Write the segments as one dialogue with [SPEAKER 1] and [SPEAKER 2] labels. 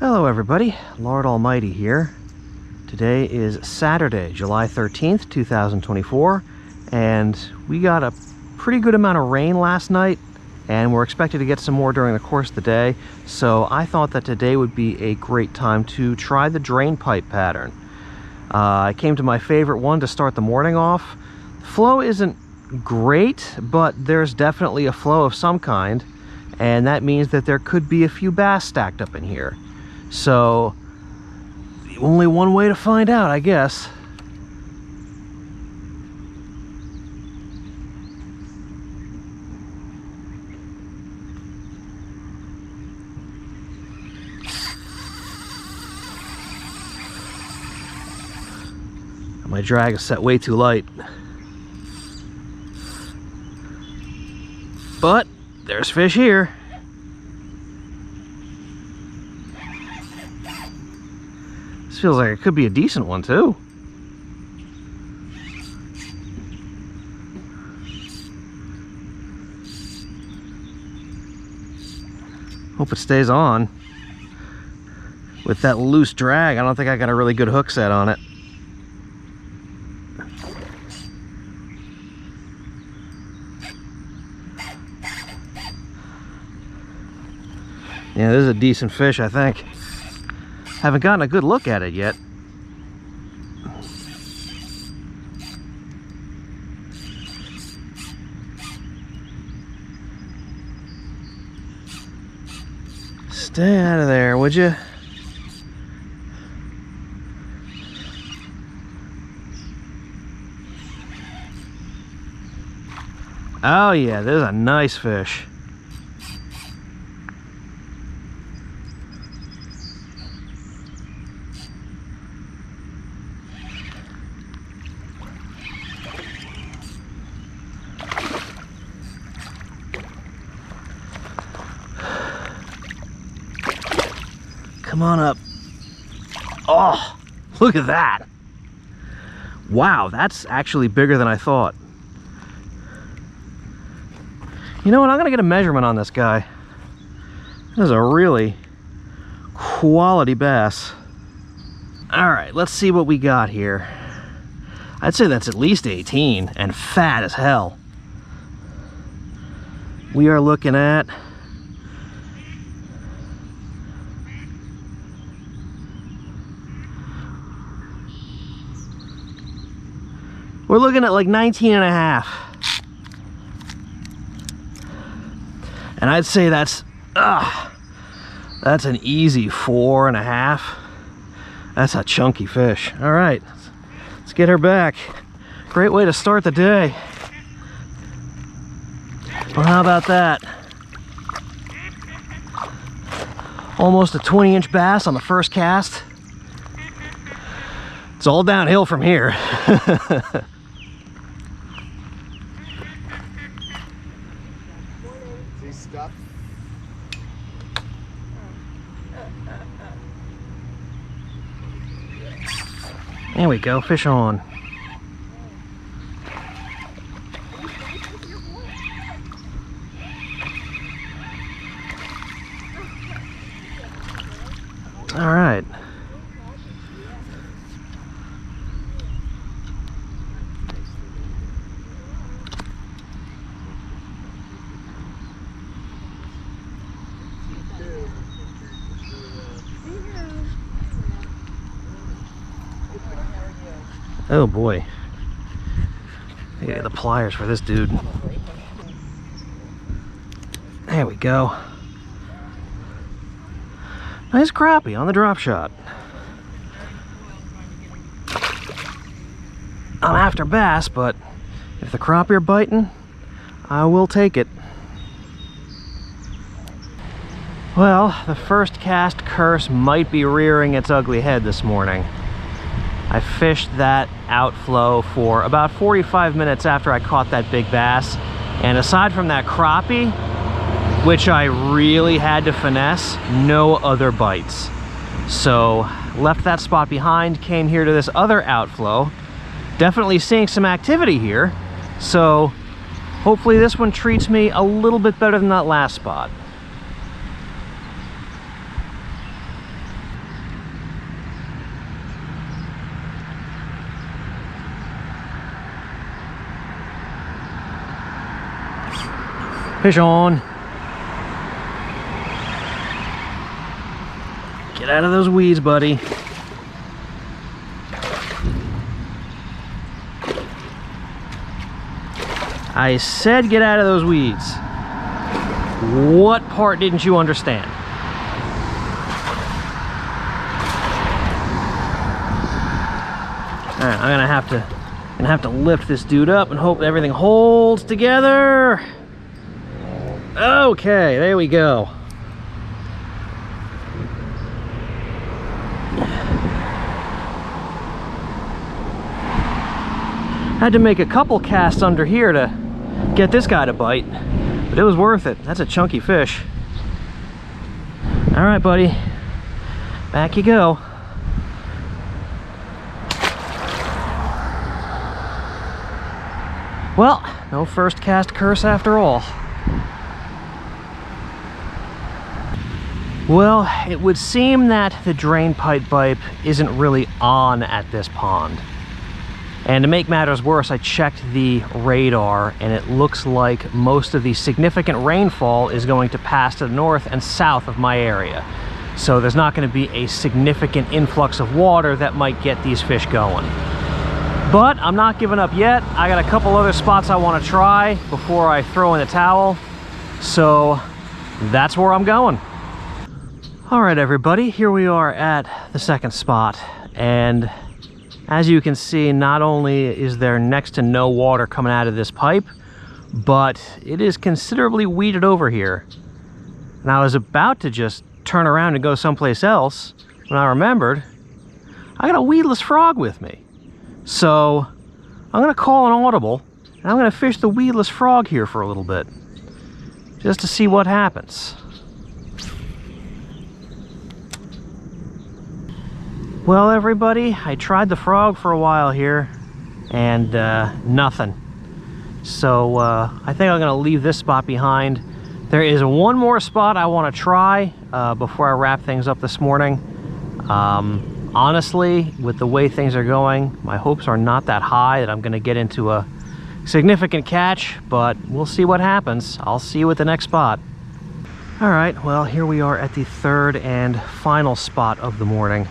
[SPEAKER 1] Hello everybody, Lord Almighty here. Today is Saturday, July 13th, 2024, and we got a pretty good amount of rain last night, and we're expected to get some more during the course of the day, so I thought that today would be a great time to try the drain pipe pattern. I came to my favorite one to start the morning off. Flow isn't great, but there's definitely a flow of some kind, and that means that there could be a few bass stacked up in here. So, only one way to find out, I guess. My drag is set way too light. But there's fish here. This feels like it could be a decent one too. Hope it stays on. With that loose drag, I don't think I got a really good hook set on it. Yeah, this is a decent fish, I think. Haven't gotten a good look at it yet. Stay out of there, would you? Oh yeah, there's a nice fish. Come on up. Oh, look at that. Wow, that's actually bigger than I thought. You know what, I'm gonna get a measurement on this guy. This is a really quality bass. All right, let's see what we got here. I'd say that's at least 18 and fat as hell. We are looking at like 19 and a half. And I'd say that's an easy 4 and a half. That's a chunky fish. All right, let's get her back. Great way to start the day. Well, how about that? Almost a 20-inch bass on the first cast. It's all downhill from here. There we go, fish on. All right. Oh boy. I gotta get the pliers for this dude. There we go. Nice crappie on the drop shot. I'm after bass, but if the crappie are biting, I will take it. Well, the first cast curse might be rearing its ugly head this morning. I fished that outflow for about 45 minutes after I caught that big bass, and aside from that crappie, which I really had to finesse, no other bites. So left that spot behind, came here to this other outflow, definitely seeing some activity here, so hopefully this one treats me a little bit better than that last spot. Fish on. Get out of those weeds, buddy. I said get out of those weeds. What part didn't you understand? All right, I'm gonna have to lift this dude up and hope everything holds together. Okay, there we go. Had to make a couple casts under here to get this guy to bite, but it was worth it. That's a chunky fish. All right, buddy, back you go. Well, no first cast curse after all. Well, it would seem that the drain pipe bite isn't really on at this pond. And to make matters worse, I checked the radar and it looks like most of the significant rainfall is going to pass to the north and south of my area. So there's not going to be a significant influx of water that might get these fish going. But I'm not giving up yet. I got a couple other spots I want to try before I throw in the towel. So that's where I'm going. All right, everybody, here we are at the second spot. And as you can see, not only is there next to no water coming out of this pipe, but it is considerably weeded over here. And I was about to just turn around and go someplace else when I remembered I got a weedless frog with me. So I'm gonna call an audible and I'm gonna fish the weedless frog here for a little bit, just to see what happens. Well, everybody, I tried the frog for a while here and nothing. So I think I'm gonna leave this spot behind. There is one more spot I want to try before I wrap things up this morning. Honestly, with the way things are going, my hopes are not that high that I'm gonna get into a significant catch, but we'll see what happens. I'll see you at the next spot. All right, well, here we are at the third and final spot of the morning.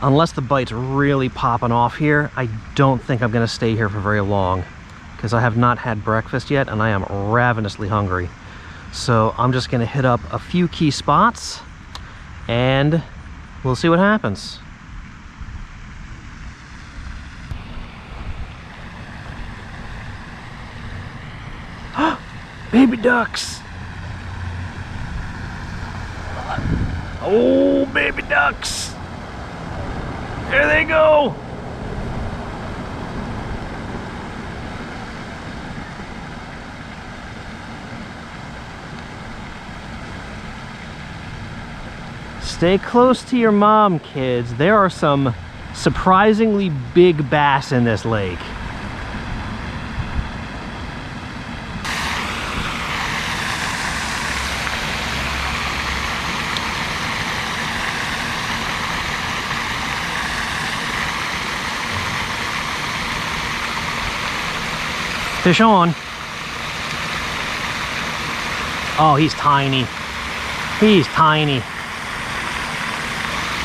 [SPEAKER 1] Unless the bite's really popping off here, I don't think I'm gonna stay here for very long because I have not had breakfast yet and I am ravenously hungry. So I'm just gonna hit up a few key spots and we'll see what happens. Baby ducks! Oh, baby ducks! There they go! Stay close to your mom, kids. There are some surprisingly big bass in this lake. Fish on. Oh, he's tiny. He's tiny.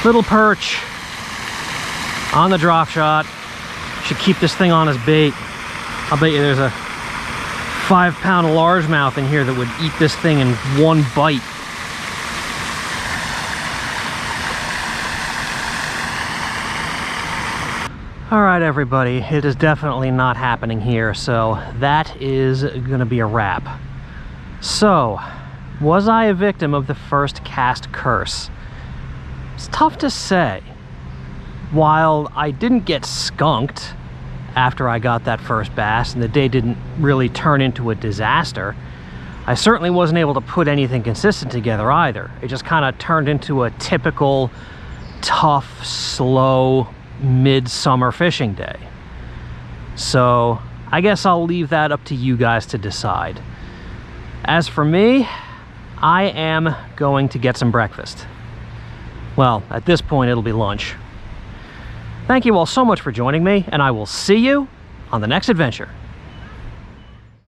[SPEAKER 1] Little perch on the drop shot. Should keep this thing on as bait. I'll bet you there's a 5-pound largemouth in here that would eat this thing in one bite. All right, everybody, it is definitely not happening here, so that is gonna be a wrap. So, was I a victim of the first cast curse? It's tough to say. While I didn't get skunked after I got that first bass and the day didn't really turn into a disaster, I certainly wasn't able to put anything consistent together either. It just kind of turned into a typical tough, slow, midsummer fishing day. So I guess I'll leave that up to you guys to decide. As for me, I am going to get some breakfast. Well, at this point it'll be lunch. Thank you all so much for joining me, and I will see you on the next adventure.